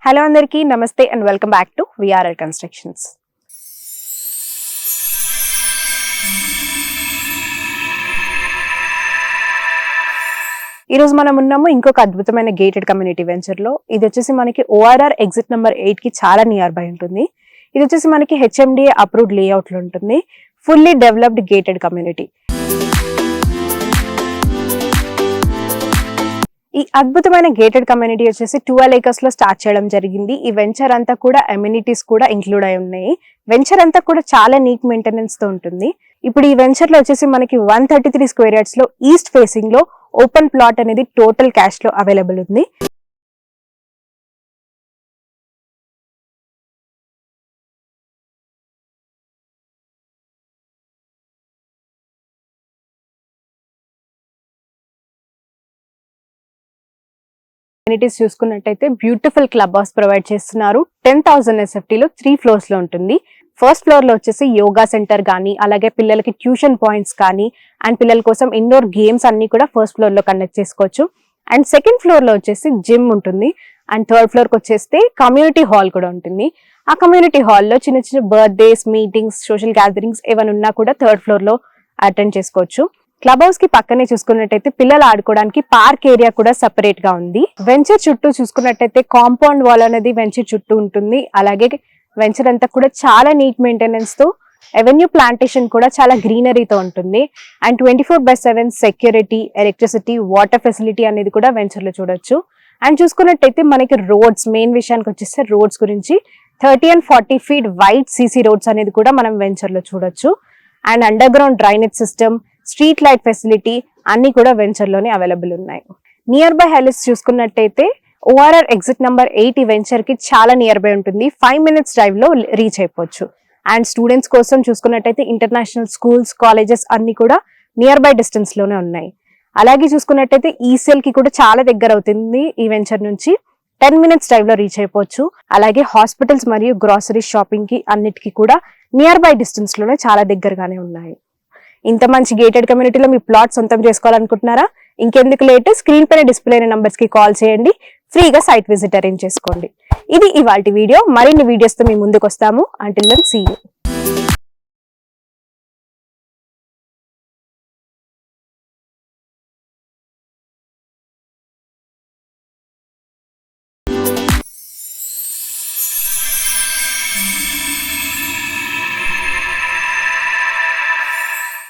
Hello అందరికీ నమస్తే and welcome back to VRR constructions. ఈ రోజు మనం ఉన్నాము ఇంకొక అద్భుతమైన గేటెడ్ కమ్యూనిటీ వెంచర్ లో. ఇది వచ్చేసి మనకి ఓఆర్ఆర్ ఎగ్జిట్ నెంబర్ 8 కి చాలా నియర్ బై ఉంటుంది. ఇది వచ్చేసి మనకి హెచ్ఎండిఏ అప్రూవ్డ్ లేఅవుట్ లో ఉంటుంది. Fully developed gated community. ఈ అద్భుతమైన గేటెడ్ కమ్యూనిటీ వచ్చేసి 12 acres లో స్టార్ట్ చేయడం జరిగింది. ఈ వెంచర్ అంతా కూడా అమ్యూనిటీస్ కూడా ఇంక్లూడ్ అయి ఉన్నాయి. వెంచర్ అంతా కూడా చాలా నీట్ మెయింటెనెన్స్ తో ఉంటుంది. ఇప్పుడు ఈ వెంచర్ లో వచ్చేసి మనకి 133 స్క్వేర్ యార్డ్స్ లో ఈస్ట్ ఫేసింగ్ లో ఓపెన్ ప్లాట్ అనేది టోటల్ క్యాష్ లో అవైలబుల్ ఉంది. అమ్యూనిటీస్ చూసుకున్నట్టయితే బ్యూటిఫుల్ క్లబ్ హౌస్ ప్రొవైడ్ చేస్తున్నారు. 10,000 SFT లో 3 floors లో ఉంటుంది. ఫస్ట్ ఫ్లోర్ లో వచ్చేసి యోగా సెంటర్ కానీ, అలాగే పిల్లలకి ట్యూషన్ పాయింట్స్ కానీ అండ్ పిల్లల కోసం ఇండోర్ గేమ్స్ అన్ని కూడా ఫస్ట్ ఫ్లోర్ లో కండక్ట్ చేసుకోవచ్చు. అండ్ సెకండ్ ఫ్లోర్ లో వచ్చేసి జిమ్ ఉంటుంది. అండ్ థర్డ్ ఫ్లోర్ కి వచ్చేస్తే కమ్యూనిటీ హాల్ కూడా ఉంటుంది. ఆ కమ్యూనిటీ హాల్లో చిన్న చిన్న బర్త్డేస్, మీటింగ్స్, సోషల్ గ్యాదరింగ్స్ ఏమైనా ఉన్నా కూడా థర్డ్ ఫ్లోర్ లో అటెండ్ చేసుకోవచ్చు. క్లబ్ హౌస్ కి పక్కనే చూసుకున్నట్టయితే పిల్లలు ఆడుకోవడానికి పార్క్ ఏరియా కూడా సెపరేట్ గా ఉంది. వెంచర్ చుట్టూ చూసుకున్నట్టయితే కాంపౌండ్ వాల్ అనేది వెంచర్ చుట్టూ ఉంటుంది. అలాగే వెంచర్ అంతా కూడా చాలా నీట్ మెయింటెనెన్స్ తో, ఎవెన్యూ ప్లాంటేషన్ కూడా చాలా గ్రీనరీతో ఉంటుంది. And 24/7 security, electricity, water facility అనేది కూడా వెంచర్ లో చూడొచ్చు. అండ్ చూసుకున్నట్టయితే మనకి రోడ్స్, మెయిన్ విషయానికి వచ్చేస్తే రోడ్స్ గురించి 30 and 40 feet wide CC roads అనేది కూడా మనం వెంచర్ లో చూడొచ్చు. And under ground drainage system, street light facility అన్ని కూడా వెంచర్ లోనే అవైలబుల్ ఉన్నాయి. నియర్ బై హైలైట్స్ చూసుకున్నట్టయితే ఓఆర్ఆర్ ఎగ్జిట్ నెంబర్ 8 ఈ వెంచర్ కి చాలా నియర్ బై ఉంటుంది. 5 minutes డ్రైవ్ లో రీచ్ అయిపోవచ్చు. అండ్ స్టూడెంట్స్ కోసం చూసుకున్నట్టయితే ఇంటర్నేషనల్ స్కూల్స్, కాలేజెస్ అన్ని కూడా నియర్ బై డిస్టెన్స్ లోనే ఉన్నాయి. అలాగే చూసుకున్నట్టయితే ఈసీఎల్ కి కూడా చాలా దగ్గర అవుతుంది. ఈ వెంచర్ నుంచి 10 minutes డ్రైవ్ లో రీచ్ అయిపోవచ్చు. అలాగే హాస్పిటల్స్ మరియు గ్రాసరీ షాపింగ్ కి అన్నిటికీ కూడా నియర్ బై డిస్టెన్స్ లోనే చాలా దగ్గరగానే ఉన్నాయి. ఇంత మంచి గేటెడ్ కమ్యూనిటీలో మీ ప్లాట్ సొంతం చేసుకోవాలనుకుంటున్నారా? ఇంకెందుకు లేట్, స్క్రీన్ పైన డిస్ప్లే అయిన నంబర్స్ కి కాల్ చేయండి. ఫ్రీగా సైట్ విజిట్ అరేంజ్ చేసుకోండి. ఇది ఇవాల్టి వీడియో. మరిన్ని వీడియోస్ తో మీ ముందుకు వస్తాము. Until then see you.